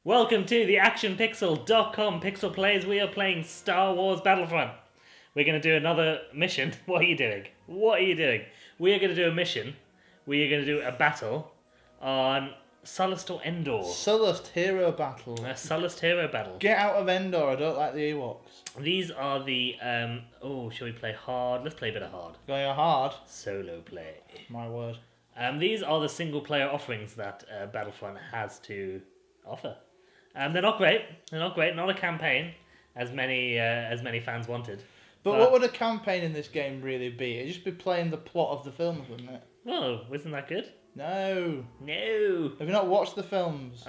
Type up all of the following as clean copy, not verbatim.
Welcome to the actionpixel.com Pixel Plays. We are playing Star Wars Battlefront. We're going to do another mission. What are you doing? What are you doing? We are going to do a mission. We are going to do a battle on Sullust or Endor. Sullust hero battle. A Sullust hero battle. Get out of Endor, I don't like the Ewoks. These are the, shall we play hard? Let's play a bit of hard. Going hard? Solo play. My word. These are the single player offerings that Battlefront has to offer. They're not great. They're not great. Not a campaign, as many fans wanted. But what would a campaign in this game really be? It'd just be playing the plot of the films, wouldn't it? Oh, isn't that good? No. No. Have you not watched the films?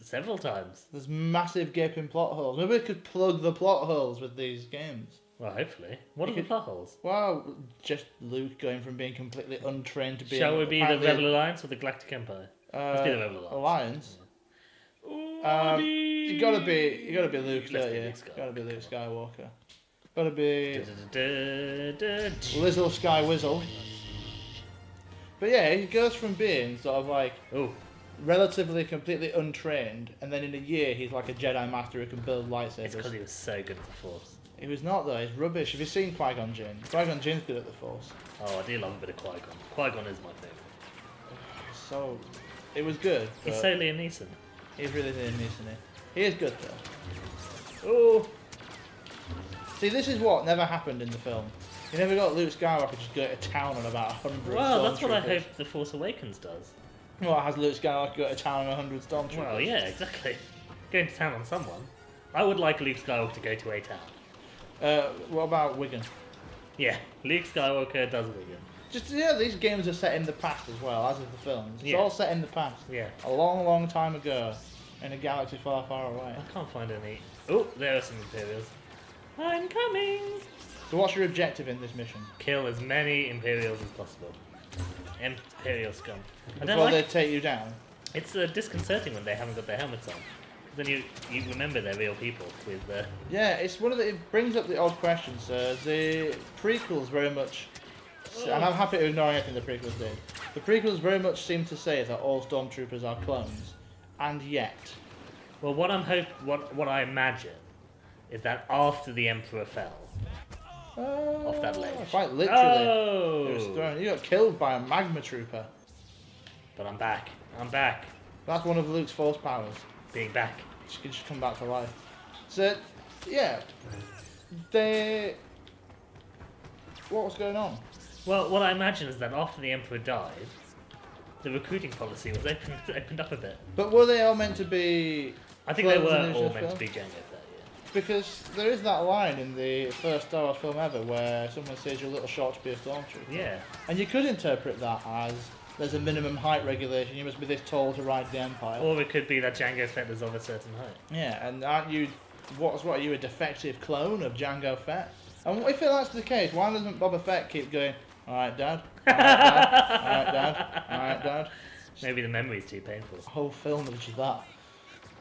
Several times. There's massive gaping plot holes. Maybe we could plug the plot holes with these games. Well, hopefully. What are the plot holes? Well, just Luke going from being completely untrained to being... Shall we be the Rebel Alliance or the Galactic Empire? Let's be the Rebel Alliance. You gotta be Luke, don't you? Gotta be Luke Skywalker. Gotta be Lizzle Sky Whizzle. But yeah, he goes from being sort of like relatively completely untrained, and then in a year he's like a Jedi Master who can build lightsabers. It's because he was so good at the Force. He was not though, he's rubbish. Have you seen Qui-Gon Jinn? Qui-Gon Jinn's good at the Force. Oh, I do love a bit of Qui-Gon. Qui-Gon is my favourite. So, it was good. He's so Liam Neeson. He's really Liam Neeson. He is good though. Oh! See, this is what never happened in the film. You never got Luke Skywalker just go to town on about 100 Well, that's what I stormtroopers. hope The Force Awakens does. Well, has Luke Skywalker go to town on 100 stormtroopers? Well, yeah, exactly. Going to town on someone. I would like Luke Skywalker to go to a town. What about Wigan? Yeah, Luke Skywalker does Wigan. Just, these games are set in the past as well, as are the films. It's all set in the past. Yeah. A long, long time ago, in a galaxy far, far away. I can't find any... Oh, there are some Imperials. I'm coming! So what's your objective in this mission? Kill as many Imperials as possible. Imperial scum. Before they take you down? It's disconcerting when they haven't got their helmets on. Then you remember they're real people with... Yeah, it's one of the... It brings up the odd questions. The prequels very much... And I'm happy to ignore anything the prequels did. The prequels very much seem to say that all stormtroopers are clones, and yet... Well, what I imagine is that after the Emperor fell off that ledge... Quite literally. Oh! It was thrown. You got killed by a magma trooper. But I'm back. I'm back. That's one of Luke's force powers. Being back. She can just come back to life. So, yeah. What was going on? Well, what I imagine is that after the Emperor died, the recruiting policy was opened up a bit. But were they all meant to be... I think they were all meant to be Jango Fett, yeah. Because there is that line in the first Star Wars film ever where someone says you're a little short to be a stormtrooper. Yeah. And you could interpret that as there's a minimum height regulation, you must be this tall to ride the Empire. Or it could be that Jango Fett is of a certain height. Yeah, and aren't you... What are you, a defective clone of Jango Fett? And if that's the case, why doesn't Boba Fett keep going... Alright, Dad. Alright, Dad. Alright, Dad. Alright, Dad. Maybe the memory's too painful. The whole film is just that.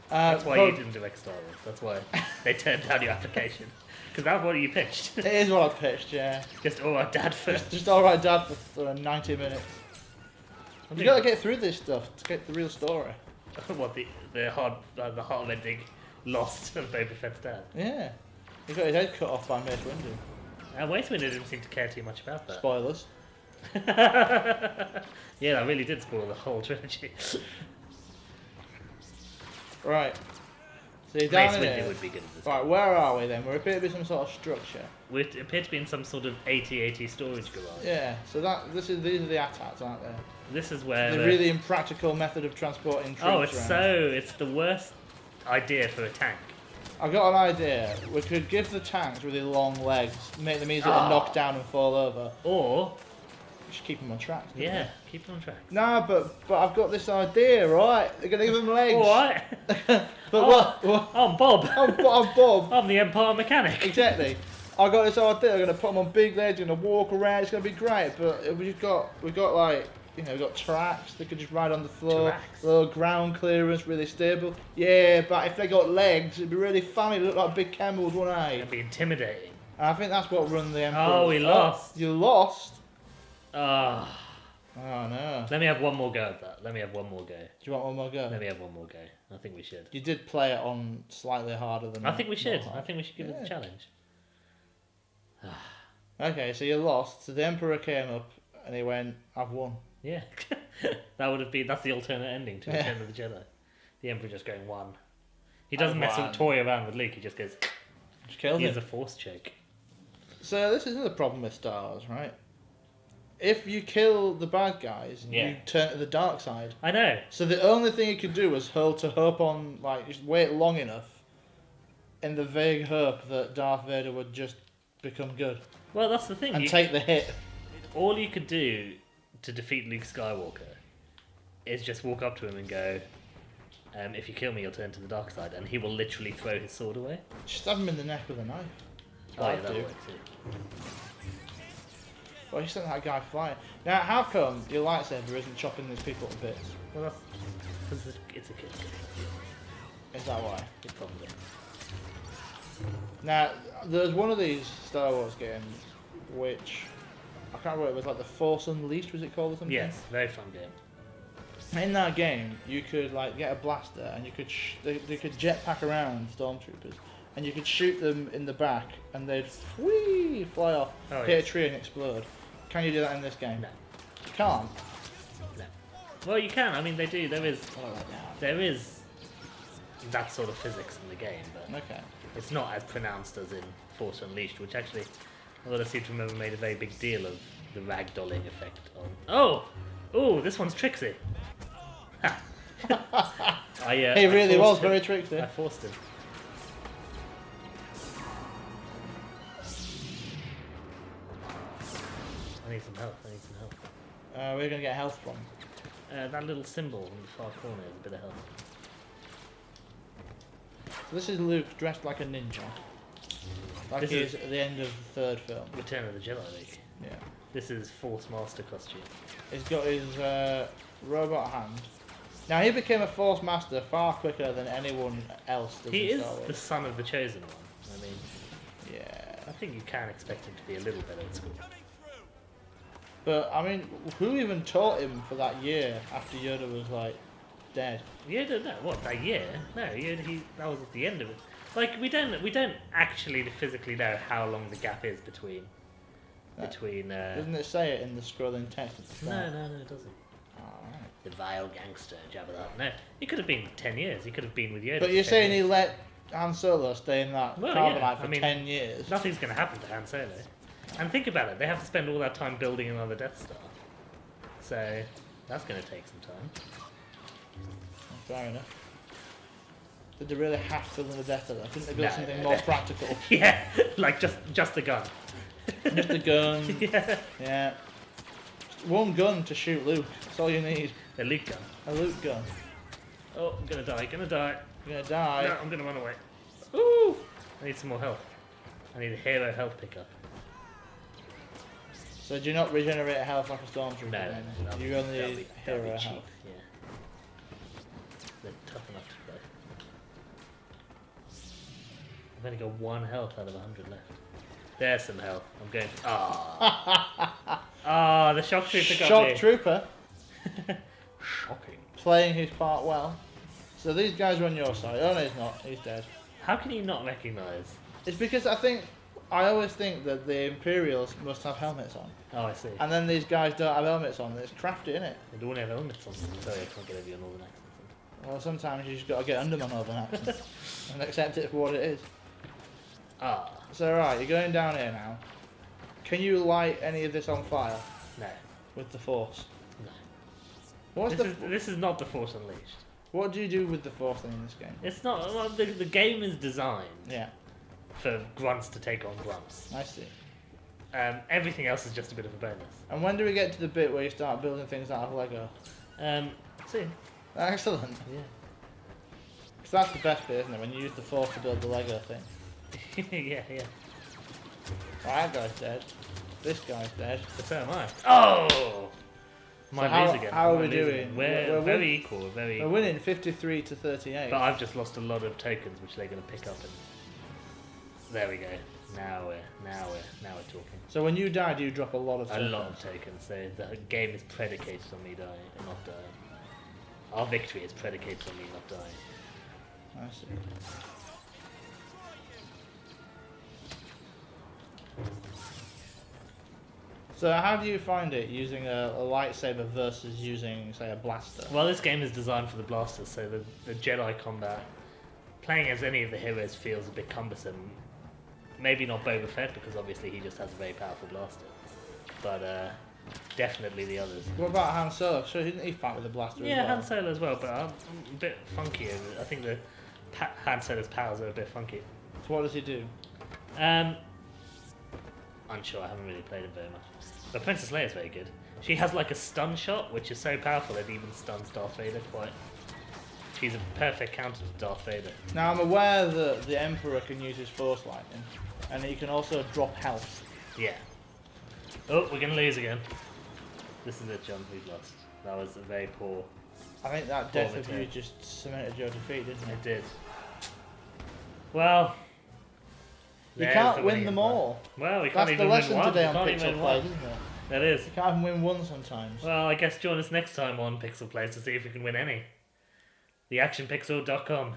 That's why you didn't direct Star Wars. That's why they turned down your application. Because that's what you pitched. It is what I pitched, yeah. Just Alright, Dad for... Just Alright, Dad for 90 minutes. You gotta get through this stuff to get the real story. What, the heart-rending lost of Boba Fett's dad? Yeah. He got his head cut off by Mace Windu. Mace Windu didn't seem to care too much about that. Spoilers. Yeah, that really did spoil the whole trilogy. Right. So you're down Mace in Windu here. would be good at this. Right, where are we then? We appear to be some sort of structure. We appear to be in some sort of AT-AT storage garage. Yeah, so these are the AT-ATs, aren't they? This is where... The really impractical method of transporting troops it's the worst idea for a tank. I've got an idea. We could give the tanks really long legs, make them easy to knock down and fall over. Or... Just keep them on track. Yeah, keep them on track. No, but I've got this idea, right? They're going to give them legs. What? What? I'm Bob. I'm Bob. I'm the Empire mechanic. Exactly. I got this idea. I'm going to put them on big legs, going to walk around. It's going to be great. But we've got like, we've got tracks. They could just ride on the floor. Tracks. Little ground clearance, really stable. Yeah, but if they got legs, it'd be really funny. It'd look like big camel with one eye. It'd be intimidating. And I think that's what run the Emperor. Oh, we lost. You lost? Ah. Oh no. Let me have one more go at that. Let me have one more go. Do you want one more go? Let me have one more go. I think we should. You did play it on slightly harder than. I think we should. not I hard. think we should give it a challenge. Okay, so you lost. So the Emperor came up and he went, "I've won." Yeah, that would have been. That's the alternate ending to Return of the Jedi. The Emperor just going one. He doesn't toy around with Luke. He just goes. Just killed he him. has a force choke. So this is another problem with Star Wars, right? If you kill the bad guys, you turn to the dark side. I know. So the only thing you could do was hope on, like, just wait long enough, in the vague hope that Darth Vader would just become good Well, that's the thing. and take the hit. All you could do to defeat Luke Skywalker is just walk up to him and go, if you kill me, you'll turn to the dark side, and he will literally throw his sword away. Just stab him in the neck with a knife. Oh, yeah, that works too. Well, you sent that guy flying. Now, how come your lightsaber isn't chopping these people to bits? Well, that's because it's a kid. Is that why? It's probably. Now, there's one of these Star Wars games which I can't remember. It was like the Force Unleashed, was it called or something? Yes, very fun game. In that game, you could like get a blaster and you could they could jetpack around stormtroopers, and you could shoot them in the back and they'd fly off, hit a tree and explode. Can you do that in this game? No. You can't. No. Well, you can. I mean, they do. There is Oh, that sort of physics in the game, but okay. it's not as pronounced as in Force Unleashed, which actually, although I seem to remember, made a very big deal of the ragdolling effect on. Oh, this one's tricksy. He really was very tricksy. I forced him. I need some help. We're gonna get health from. That little symbol in the far corner is a bit of help. So this is Luke dressed like a ninja. Like This he is- is at the end of the third film. Return of the Jedi League. Yeah. This is Force Master costume. He's got his robot hand. Now he became a Force Master far quicker than anyone else does He in is Star Wars. the son of the Chosen One. I mean, Yeah. I think you can expect him to be a little better at school. But I mean, who even taught him for that year after Yoda was like dead? Yoda, no, what, that year? No, Yoda, that was at the end of it. Like, we don't actually physically know how long the gap is between. Doesn't it say it in the scrolling text at the No, start? it doesn't. Alright. The vile gangster, Jabba the Hutt. No, it could have been 10 years. He could have been with Yoda. But for you're 10 saying he years. let Han Solo stay in that Well, carbonite yeah, for I mean, 10 years? Nothing's going to happen to Han Solo. And think about it, they have to spend all that time building another Death Star. So, that's going to take some time. Fair enough. Did they really have to build a Death Star? Couldn't they build No, something no. more practical? Yeah, like just a gun. Just a gun. Yeah. Yeah. Just one gun to shoot Luke. That's all you need. A Luke gun. A Luke gun. Oh, I'm gonna die. You're gonna die. No, I'm gonna run away. Ooh! I need some more health. I need a hero health pickup. So do you not regenerate health like a stormtrooper? No, then? that'll You be- only that'll be hero cheap. health. Yeah. They're tough enough to play. I've only got 1 health out of 100 left. There's some health. I'm going. The shock trooper got Shock me. trooper Shocking. playing his part well. So these guys are on your side. Oh no, he's not. He's dead. How can you not recognise? It's because I always think that the Imperials must have helmets on, Oh, I see. and then these guys don't have helmets on. It's crafty, isn't it? They don't have helmets on. Sorry, I can't get over your northern accent. Well, sometimes you just got to get under my northern accent and accept it for what it is. So right, you're going down here now. Can you light any of this on fire No. with the Force? No. What's This is not the Force Unleashed. What do you do with the Force thing in this game? It's not. Well, the game is designed Yeah, for grunts to take on grunts. I see. Everything else is just a bit of a bonus. And when do we get to the bit where you start building things out of Lego? Soon. Excellent. Yeah. Because that's the best bit, isn't it? When you use the Force to build the Lego thing. Yeah. Right, that guy's dead. This guy's dead. But so am I. Oh! Might how- lose again. how are Might we lose doing? again. We're We're very equal. We're very We're equal. winning 53 to 38. But I've just lost a lot of tokens, which they're going to pick up. And there we go. Now we're talking. So when you die, do you drop a lot of A tokens? lot of tokens. So the game is predicated on me dying, not dying. Our victory is predicated on me not dying. I see. So how do you find it using a lightsaber versus using, say, a blaster? Well, this game is designed for the blasters, so the Jedi combat, playing as any of the heroes feels a bit cumbersome. Maybe not Boba Fett, because obviously he just has a very powerful blaster. But definitely the others. What about Han Solo? So didn't he fight with a blaster Yeah, as well? Han Solo as well, but I'm a bit funky. I think the Han Solo's powers are a bit funky. So what does he do? Unsure, I haven't really played him very much. But Princess Leia's very good. She has like a stun shot, which is so powerful it even stuns Darth Vader quite. She's a perfect counter to Darth Vader. Now I'm aware that the Emperor can use his Force Lightning, and he can also drop health. Yeah. Oh, we're gonna lose again. This is it, John. We've lost. That was a very poor. I think that Poor death of you mistake. just cemented your defeat, didn't it? It did. Well. You there's can't the win winning them one. all. Well, we can't That's even the lesson win one. today We on can't even Pixel win Plays, one. isn't it? That is. You can't even win one sometimes. Well, I guess join us next time on Pixel Plays to see if we can win any. TheActionPixel.com.